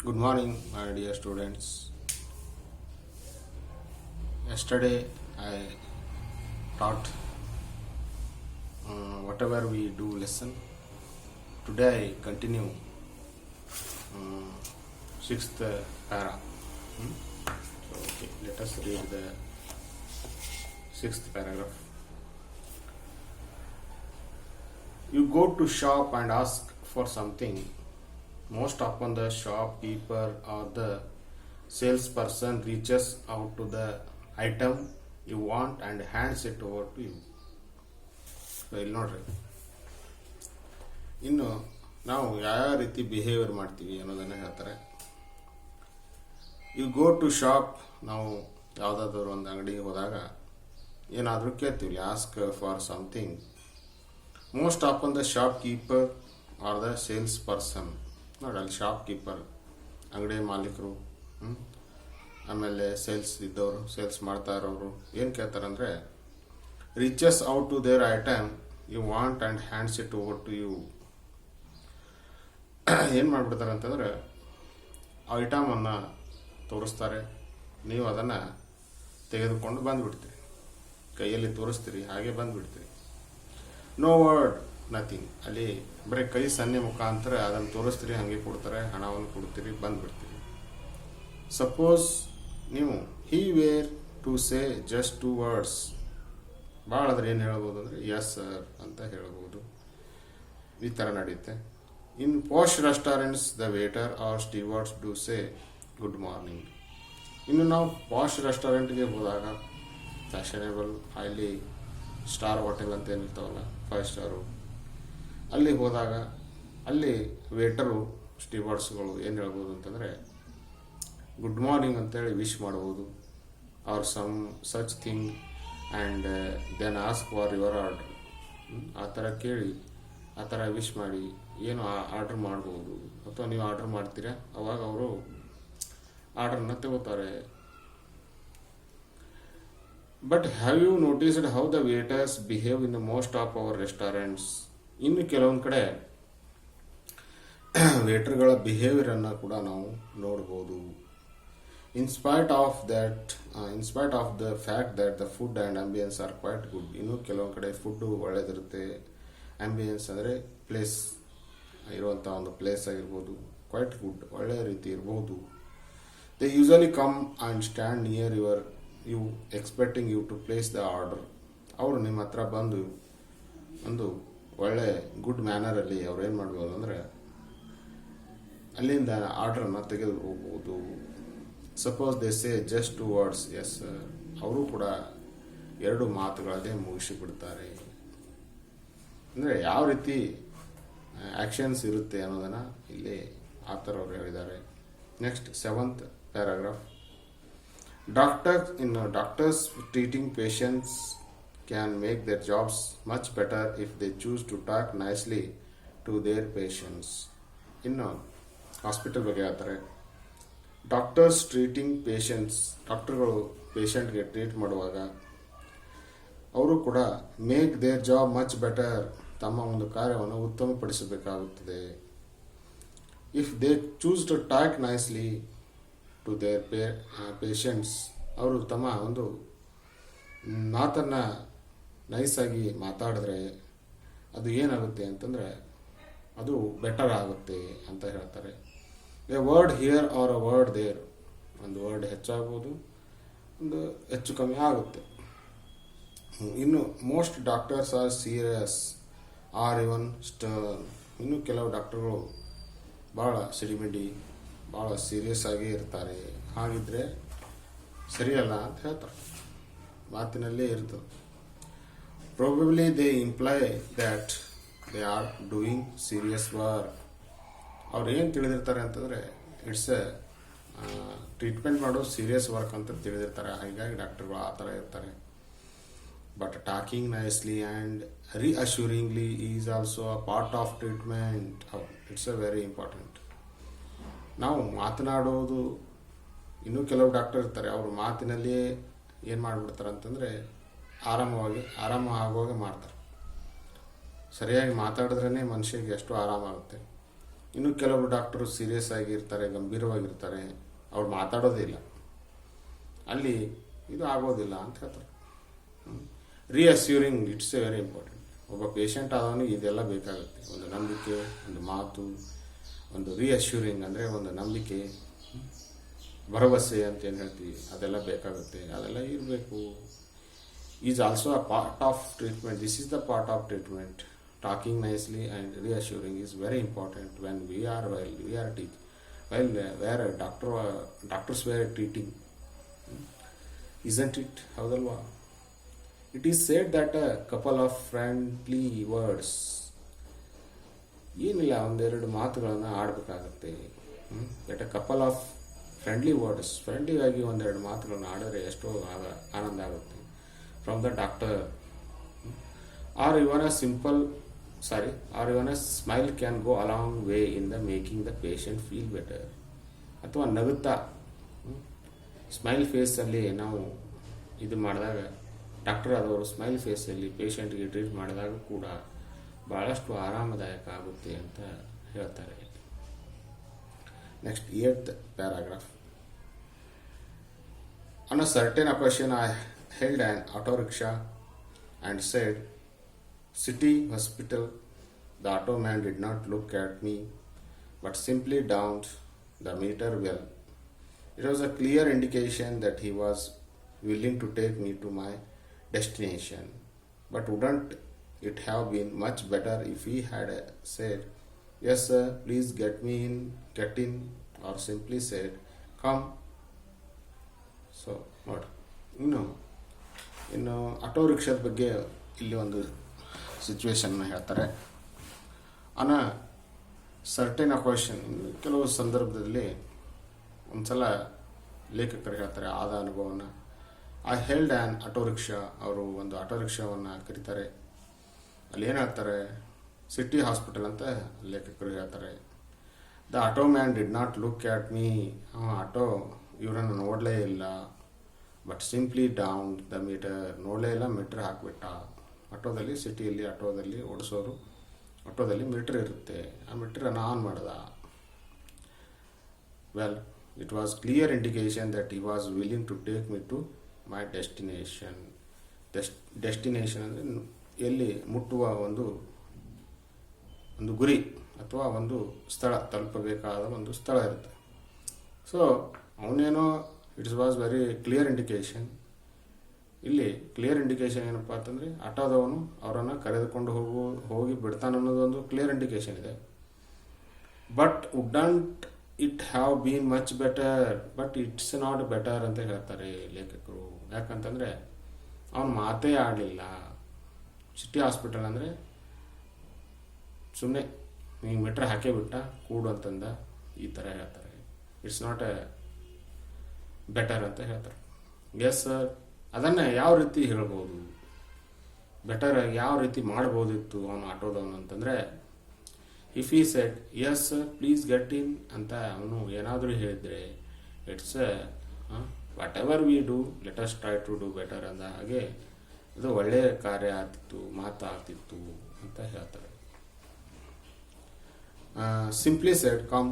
Good morning, my dear students. Yesterday I taught whatever we do lesson. Today I continue sixth para. So okay, let us read the sixth paragraph. You go to shop and ask for something. Most often the shopkeeper or the salesperson reaches out to the item you want and hands it over to you. So ಇಲ್ಲಿ ನೋಡ್ರಿ, ಇನ್ನು ನಾವು ಯಾವ ರೀತಿ behaviour ಮಾಡ್ತೀವಿ ಅನ್ನೋದನ್ನ ಹೇಳ್ತಾರೆ. You go to shop, ನಾವು ಯಾವುದಾದ್ರೂ ಒಂದು ಅಂಗಡಿಗೆ ಹೋದಾಗ ಏನಾದರೂ ಕೇಳ್ತೀವಿ, ask for something. Most often the shop keeper are the sales person. ನೋಡಿ, ಅಲ್ಲಿ ಶಾಪ್ ಕೀಪರ್ ಅಂಗಡಿ ಮಾಲೀಕರು, ಆಮೇಲೆ ಸೇಲ್ಸ್ ಇದ್ದವರು, ಸೇಲ್ಸ್ ಮಾಡ್ತಾ ಇರೋರು ಏನು ಕೇಳ್ತಾರಂದ್ರೆ, reaches out to their item you want and hands it over to you. ಏನು ಮಾಡಿಬಿಡ್ತಾರೆ ಅಂತಂದ್ರೆ, ಆ ಐಟಮನ್ನು ತೋರಿಸ್ತಾರೆ, ನೀವು ಅದನ್ನು ತೆಗೆದುಕೊಂಡು ಬಂದುಬಿಡ್ತೀರಿ, ಕೈಯಲ್ಲಿ ತೋರಿಸ್ತೀರಿ, ಹಾಗೆ ಬಂದುಬಿಡ್ತೀರಿ. No word, nothing. ಅಲ್ಲಿ ಬರೀ ಕೈ ಸನ್ನೆ ಮುಖಾಂತರ ಅದನ್ನು ತೋರಿಸ್ತೀರಿ, ಹಾಗೆ ಕೊಡ್ತಾರೆ, ಹಣವನ್ನು ಕೊಡ್ತೀರಿ, ಬಂದುಬಿಡ್ತೀರಿ. ಸಪೋಸ್ ನೀವು he were to say just 2 words, ಭಾಳ ಆದರೆ ಏನು ಹೇಳ್ಬೋದು ಅಂದರೆ ಎಸ್ ಸರ್ ಅಂತ ಹೇಳ್ಬೋದು. ಈ ಥರ ನಡೆಯುತ್ತೆ. In posh restaurants the waiter or stewards do say good morning. ಇನ್ನು ನಾವು ಪಾಶ್ ರೆಸ್ಟೋರೆಂಟ್ಗೆ ಹೋದಾಗ, ಫ್ಯಾಷನೇಬಲ್ ಹೈಲಿ ಸ್ಟಾರ್ ಹೋಟೆಲ್ ಅಂತ ಏನಿರ್ತಾವಲ್ಲ, 5 ಸ್ಟಾರು, ಅಲ್ಲಿ ಹೋದಾಗ ಅಲ್ಲಿ ವೇಟರು ಸ್ಟೀವರ್ಡ್ಸ್ಗಳು ಏನು ಹೇಳ್ಬೋದು ಅಂತಂದರೆ ಗುಡ್ ಮಾರ್ನಿಂಗ್ ಅಂತೇಳಿ ವಿಶ್ ಮಾಡ್ಬೋದು, or some such thing, and then ask for your order. ಆ ಥರ ಕೇಳಿ, ಆ ಥರ ವಿಶ್ ಮಾಡಿ ಏನು ಆರ್ಡ್ರ್ ಮಾಡ್ಬೋದು, ಅಥವಾ ನೀವು ಆರ್ಡ್ರ್ ಮಾಡ್ತೀರಾ, ಅವಾಗ ಅವರು ಆರ್ಡ್ರನ್ನ ತಗೋತಾರೆ. But have you noticed how the waiters behave in the most of our restaurants. ಇನ್ನು ಕೆಲವೊಂದು ಕಡೆ ವೇಟರ್ಗಳ ಬಿಹೇವಿಯರನ್ನು ಕೂಡ ನಾವು ನೋಡ್ಬೋದು. In spite of the fact that the food and ambience are quite good. ಇನ್ನು ಕೆಲವೊಂದು ಕಡೆ ಫುಡ್ಡು ಒಳ್ಳೆಯದಿರುತ್ತೆ, ಆಂಬಿಯನ್ಸ್ ಅಂದರೆ ಪ್ಲೇಸ್ ಇರುವಂಥ ಒಂದು ಪ್ಲೇಸ್ ಆಗಿರ್ಬೋದು, ಕ್ವೈಟ್ ಗುಡ್, ಒಳ್ಳೆಯ ರೀತಿ ಇರ್ಬೋದು. They usually come and stand near you expecting you to place the order. ಅವರು ನಿಮ್ಮ ಹತ್ರ ಬಂದು ಒಂದು ಒಳ್ಳೆ ಗುಡ್ ಮ್ಯಾನರಲ್ಲಿ ಅವ್ರು ಏನು ಮಾಡ್ಬೋದು ಅಂದರೆ ಅಲ್ಲಿಂದ ಆರ್ಡ್ರನ್ನು ತೆಗೆದು ಹೋಗ್ಬೋದು. Suppose they say just 2 words yes sir, ಅವರು ಕೂಡ 2 ಮಾತುಗಳಲ್ಲೇ ಮುಗಿಸಿಬಿಡ್ತಾರೆ. ಅಂದರೆ ಯಾವ ರೀತಿ ಆ್ಯಕ್ಷನ್ಸ್ ಇರುತ್ತೆ ಅನ್ನೋದನ್ನು ಇಲ್ಲಿ ಆಥರ್ ಅವರು ಹೇಳಿದ್ದಾರೆ. Next 7th paragraph. Doctors treating patients can make their jobs much better if they choose to talk nicely to their patients. ಇನ್ನು ಹಾಸ್ಪಿಟಲ್ ಬಗ್ಗೆ ಹೇಳ್ತಾರೆ, ಡಾಕ್ಟರ್ಸ್ ಟ್ರೀಟಿಂಗ್ ಪೇಷಂಟ್ಸ್, ಡಾಕ್ಟರ್ಗಳು ಪೇಷಂಟ್ಗೆ ಟ್ರೀಟ್ ಮಾಡುವಾಗ ಅವರು ಕೂಡ make their job much better, ತಮ್ಮ ಒಂದು ಕಾರ್ಯವನ್ನು ಉತ್ತಮಪಡಿಸಬೇಕಾಗುತ್ತದೆ. If they choose to talk nicely to their patients, ಅವರು ತಮ್ಮ ಒಂದು ಮಾತನ್ನು ನೈಸಾಗಿ ಮಾತಾಡಿದ್ರೆ ಅದು ಏನಾಗುತ್ತೆ ಅಂತಂದರೆ ಅದು ಬೆಟರ್ ಆಗುತ್ತೆ ಅಂತ ಹೇಳ್ತಾರೆ. A word here or a word there, ಒಂದು ವರ್ಡ್ ಹೆಚ್ಚಾಗ್ಬೋದು, ಒಂದು ಹೆಚ್ಚು ಕಮ್ಮಿ ಆಗುತ್ತೆ. ಇನ್ನು most doctors are serious or even stern. ಇನ್ನು ಕೆಲವು ಡಾಕ್ಟರ್ಗಳು ಭಾಳ ಸಿಡಿಮಿಡಿ, ಭಾಳ ಸೀರಿಯಸ್ ಆಗಿ ಇರ್ತಾರೆ. ಹಾಗಿದ್ರೆ ಸರಿಯಲ್ಲ ಅಂತ ಹೇಳ್ತಾರೆ, ಮಾತಿನಲ್ಲೇ ಇರ್ತದೆ. Probably they imply that they are doing serious work. ಅವ್ರು ಏನು ತಿಳಿದಿರ್ತಾರೆ ಅಂತಂದರೆ ಇಟ್ಸ್ ಎ ಟ್ರೀಟ್ಮೆಂಟ್ ಮಾಡೋದು ಸೀರಿಯಸ್ ವರ್ಕ್ ಅಂತ ತಿಳಿದಿರ್ತಾರೆ, ಹಾಗಾಗಿ ಡಾಕ್ಟರ್ಗಳು ಆ ಥರ ಇರ್ತಾರೆ. But talking nicely and reassuringly is also a part of treatment. It's a very important. ನಾವು ಮಾತನಾಡೋದು, ಇನ್ನೂ ಕೆಲವು ಡಾಕ್ಟರ್ ಇರ್ತಾರೆ, ಅವರು ಮಾತಿನಲ್ಲಿಯೇ ಏನು ಮಾಡಿಬಿಡ್ತಾರೆ ಅಂತಂದರೆ ಆರಾಮ ಆಗುವಾಗ ಮಾಡ್ತಾರೆ. ಸರಿಯಾಗಿ ಮಾತಾಡಿದ್ರೇ ಮನುಷ್ಯರಿಗೆ ಎಷ್ಟು ಆರಾಮಾಗುತ್ತೆ. ಇನ್ನು ಕೆಲವರು ಡಾಕ್ಟರು ಸೀರಿಯಸ್ ಆಗಿರ್ತಾರೆ, ಗಂಭೀರವಾಗಿರ್ತಾರೆ, ಅವ್ರು ಮಾತಾಡೋದೇ ಇಲ್ಲ, ಅಲ್ಲಿ ಇದು ಆಗೋದಿಲ್ಲ ಅಂತ ಹೇಳ್ತಾರೆ. ರಿಅಸ್ಯೂರಿಂಗ್ ಇಟ್ಸ್ ಎ ವೆರಿ ಇಂಪಾರ್ಟೆಂಟ್. ಒಬ್ಬ ಪೇಷಂಟ್ ಆದವನಿಗೆ ಇದೆಲ್ಲ ಬೇಕಾಗುತ್ತೆ. ಒಂದು ನಂಬಿಕೆ, ಒಂದು ಮಾತು, ಒಂದು ರಿಅಸ್ಯೂರಿಂಗ್ ಅಂದರೆ ಒಂದು ನಂಬಿಕೆ, ಭರವಸೆ ಅಂತ ಏನು ಹೇಳ್ತೀವಿ, ಅದೆಲ್ಲ ಬೇಕಾಗುತ್ತೆ. ಅದೆಲ್ಲ ಇರಬೇಕು. Is also a part of treatment. This is the part of treatment. Talking nicely and reassuring is very important when we are teaching, where doctors were treating, isn't it? Howdalwa? It is said that a couple of friendly words, ಏನಿಲ್ಲ ಒಂದೆರಡು ಮಾತುಗಳನ್ನು ಆಡಬೇಕಾಗತ್ತೆ. That a couple of friendly words, friendly ಆಗಿ ಒಂದೆರಡು ಮಾತುಗಳನ್ನು ಆಡಿದ್ರೆ ಎಷ್ಟೋ ಆನಂದ ಆಗುತ್ತೆ. From the doctor, or even a smile can go a long way in the making the patient feel better. ಅಥವಾ ನಗುತ್ತಾ ಸ್ಮೈಲ್ ಫೇಸಲ್ಲಿ ನಾವು ಇದು ಮಾಡಿದಾಗ, ಡಾಕ್ಟರ್ ಆದವರು ಸ್ಮೈಲ್ ಫೇಸಲ್ಲಿ ಪೇಷಂಟ್ಗೆ ಟ್ರೀಟ್ ಮಾಡಿದಾಗ ಕೂಡ ಭಾಳಷ್ಟು ಆರಾಮದಾಯಕ ಆಗುತ್ತೆ ಅಂತ ಹೇಳ್ತಾರೆ. Next 8th paragraph. On a certain occasion I held an auto rickshaw and said, City Hospital. The auto man did not look at me, but simply downed the meter well. It was a clear indication that he was willing to take me to my destination. But wouldn't it have been much better if he had said, Yes sir, please get in, or simply said, Come. So, what? ಇನ್ನು auto ರಿಕ್ಷಾದ ಬಗ್ಗೆ ಇಲ್ಲಿ ಒಂದು ಸಿಚುವೇಶನ್ನ ಹೇಳ್ತಾರೆ. ಆನ certain ಅಕ್ವೇಷನ್, ಕೆಲವು ಸಂದರ್ಭದಲ್ಲಿ ಒಂದ್ಸಲ ಲೇಖಕರು ಹೇಳ್ತಾರೆ ಆದ ಅನುಭವನ. I held an auto rickshaw, ಅವರು ಒಂದು ಆಟೋ ರಿಕ್ಷಾವನ್ನು ಕರೀತಾರೆ. ಅಲ್ಲಿ ಏನು ಹೇಳ್ತಾರೆ, ಸಿಟಿ ಹಾಸ್ಪಿಟಲ್ ಅಂತ ಲೇಖಕರು ಹೇಳ್ತಾರೆ. The auto man did not look at me, auto ಇವರನ್ನು ನೋಡಲೇ ಇಲ್ಲ. But simply down the meter, ನೋಡಲೇ ಇಲ್ಲ, ಮೀಟರ್ ಹಾಕಿಬಿಟ್ಟ. ಆಟೋದಲ್ಲಿ, ಸಿಟಿಯಲ್ಲಿ ಆಟೋದಲ್ಲಿ ಓಡಿಸೋರು, ಆಟೋದಲ್ಲಿ ಮೀಟರ್ ಇರುತ್ತೆ, ಆ ಮೀಟರನ್ನು ಆನ್ ಮಾಡ್ದ. Well, it was clear indication that he was willing to take me to my destination. Destination ಅಂದರೆ ಎಲ್ಲಿ ಮುಟ್ಟುವ ಒಂದು ಗುರಿ ಅಥವಾ ಒಂದು ಸ್ಥಳ, ತಲುಪಬೇಕಾದ ಒಂದು ಸ್ಥಳ ಇರುತ್ತೆ. ಸೊ ಅವನೇನೋ it's was very clear indication. ಇಲ್ಲಿ ಕ್ಲಿಯರ್ ಇಂಡಿಕೇಶನ್ ಏನಪ್ಪ ಅಂತಂದರೆ, ಆಟೋದವನು ಅವರನ್ನು ಕರೆದುಕೊಂಡು ಹೋಗಿ ಬಿಡ್ತಾನೆ ಅನ್ನೋದೊಂದು ಕ್ಲಿಯರ್ ಇಂಡಿಕೇಶನ್ ಇದೆ. But wouldn't it have been much better, but it's not better ಅಂತ ಹೇಳ್ತಾರೆ ಲೇಖಕರು. ಯಾಕಂತಂದರೆ ಅವನು ಮಾತೇ ಆಡಲಿಲ್ಲ. ಸಿಟಿ ಹಾಸ್ಪಿಟಲ್ ಅಂದರೆ ಸುಮ್ಮನೆ ನೀವು ಮೀಟ್ರ್ ಹಾಕೇ ಬಿಟ್ಟ, ಕೂಡು ಅಂತಂದ, ಈ ಥರ ಹೇಳ್ತಾರೆ. ಇಟ್ಸ್ ನಾಟ್ ಎ ಬೆಟರ್ ಅಂತ ಹೇಳ್ತಾರೆ. ಎಸ್ ಸರ್, ಅದನ್ನು ಯಾವ ರೀತಿ ಹೇಳ್ಬೋದು, ಬೆಟರ್ ಯಾವ ರೀತಿ ಮಾಡ್ಬೋದಿತ್ತು ಅವನು ಆಟೋದವನು ಅಂತಂದರೆ, if he said yes sir please get in ಅಂತ ಅವನು ಏನಾದರೂ ಹೇಳಿದರೆ, it's whatever we do let us try to do better ಅಂದ ಹಾಗೆ ಅದು ಒಳ್ಳೆಯ ಕಾರ್ಯ ಆಗ್ತಿತ್ತು, ಮಾತಾಗ್ತಿತ್ತು ಅಂತ ಹೇಳ್ತಾರೆ. ಸಿಂಪ್ಲಿ ಸೆಡ್ ಕಮ್,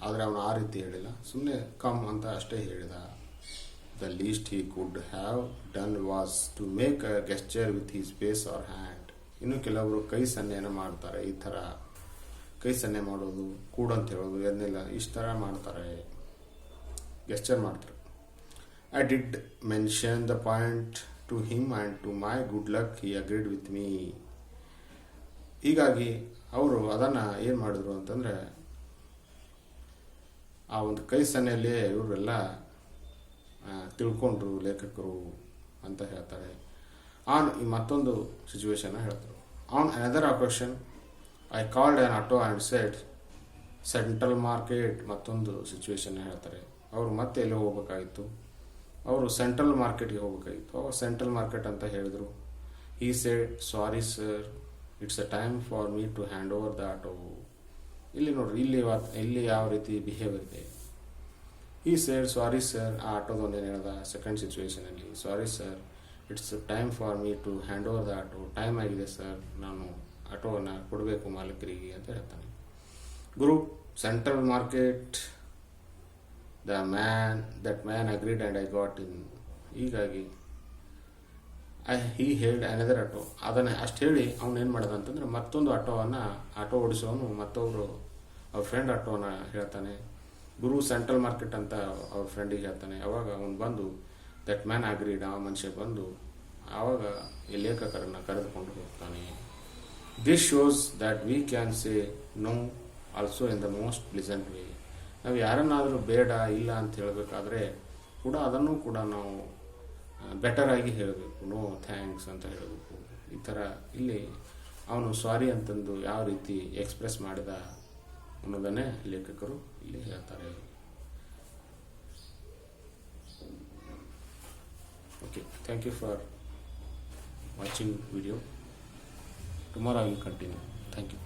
ಆದರೆ ಅವನು ಆ ರೀತಿ ಹೇಳಿಲ್ಲ, ಸುಮ್ಮನೆ ಕಮ್ ಅಂತ ಅಷ್ಟೇ ಹೇಳಿದ. The least he could have done was to make a gesture with his face or hand. ಇನ್ನು ಕೆಲವರು ಕೈ ಸನ್ನೆಯನ್ನು ಮಾಡ್ತಾರೆ. ಈ ಥರ ಕೈ ಸನ್ನೆ ಮಾಡೋದು, ಕೂಡು ಅಂತ ಹೇಳೋದು, ಅದನ್ನೆಲ್ಲ ಇಷ್ಟು ಥರ ಮಾಡ್ತಾರೆ, ಗೆಸ್ಚರ್ ಮಾಡ್ತಾರೆ. I did mention the point to him and to my good luck he agreed with me. ಹೀಗಾಗಿ ಅವರು ಅದನ್ನು ಏನು ಮಾಡಿದ್ರು ಅಂತಂದರೆ, ಆ ಒಂದು ಕೈ ಸನ್ನೆಯಲ್ಲಿ ಇವರೆಲ್ಲ ತಿಳ್ಕೊಂಡ್ರು ಲೇಖಕರು ಅಂತ ಹೇಳ್ತಾರೆ. ಈ ಮತ್ತೊಂದು ಸಿಚುವೇಶನ್ನ ಹೇಳ್ತಾರೆ. On another occasion I called an auto and said central market. ಮತ್ತೊಂದು ಸಿಚುವೇಶನ್ನ ಹೇಳ್ತಾರೆ. ಅವರು ಮತ್ತೆ ಎಲ್ಲಿ ಹೋಗ್ಬೇಕಾಗಿತ್ತು, ಅವರು ಸೆಂಟ್ರಲ್ ಮಾರ್ಕೆಟ್ಗೆ ಹೋಗ್ಬೇಕಾಗಿತ್ತು. ಅವರು ಸೆಂಟ್ರಲ್ ಮಾರ್ಕೆಟ್ ಅಂತ ಹೇಳಿದರು. He said sorry sir, it's a time for me to hand over the auto. ಇಲ್ಲಿ ನೋಡ್ರಿ, ಇಲ್ಲಿ ಯಾವ ರೀತಿ ಬಿಹೇವಿಯರ್ ಇದೆ. ಈ ಸರ್ ಸಾರಿ ಸರ್, ಆ ಆಟೋದೊಂದು ಏನು ಹೇಳ್ದ ಸೆಕೆಂಡ್ ಸಿಚುವೇಶನಲ್ಲಿ, sorry sir it's time for me to hand over the auto. Time ಆಗಿದೆ ಸರ್, ನಾನು ಆಟೋವನ್ನು ಕೊಡಬೇಕು ಮಾಲೀಕರಿಗೆ ಅಂತ ಹೇಳ್ತಾನೆ. ಗುರು central market that man agreed and I got in. ಹೀಗಾಗಿ he hailed another auto. ಅದನ್ನು ಅಷ್ಟು ಹೇಳಿ ಅವನೇನು ಮಾಡ್ದ ಅಂತಂದರೆ ಮತ್ತೊಂದು ಆಟೋ ಓಡಿಸೋನು ಮತ್ತೊಬ್ಬರು ಅವ್ರ ಫ್ರೆಂಡ್ ಆಟೋನ ಹೇಳ್ತಾನೆ. ಗುರು ಸೆಂಟ್ರಲ್ ಮಾರ್ಕೆಟ್ ಅಂತ ಅವ್ರ ಫ್ರೆಂಡಿಗೆ ಹೇಳ್ತಾನೆ. ಅವಾಗ ಅವನು ಬಂದು ದಟ್ ಮ್ಯಾನ್ ಅಗ್ರೀಡ್, ಆ ಮನುಷ್ಯ ಬಂದು ಆವಾಗ ಈ ಲೇಖಕರನ್ನು ಕರೆದುಕೊಂಡು ಹೋಗ್ತಾನೆ. This shows that we can say no also in the most pleasant way. ನಾವು ಯಾರನ್ನಾದರೂ ಬೇಡ ಇಲ್ಲ ಅಂತ ಹೇಳಬೇಕಾದ್ರೆ ಕೂಡ ಅದನ್ನು ಕೂಡ ನಾವು ಬೆಟರ್ ಆಗಿ ಹೇಳಬೇಕು. ನೋ ಥ್ಯಾಂಕ್ಸ್ ಅಂತ ಹೇಳಬೇಕು. ಈ ಥರ ಇಲ್ಲಿ ಅವನು ಸಾರಿ ಅಂತಂದು ಯಾವ ರೀತಿ ಎಕ್ಸ್ಪ್ರೆಸ್ ಮಾಡಿದ ಅನ್ನೋದನ್ನೇ ಲೇಖಕರು ಇಲ್ಲಿ ಹೇಳ್ತಾರೆ. Okay, thank you for watching video. Tomorrow I will continue. Thank you.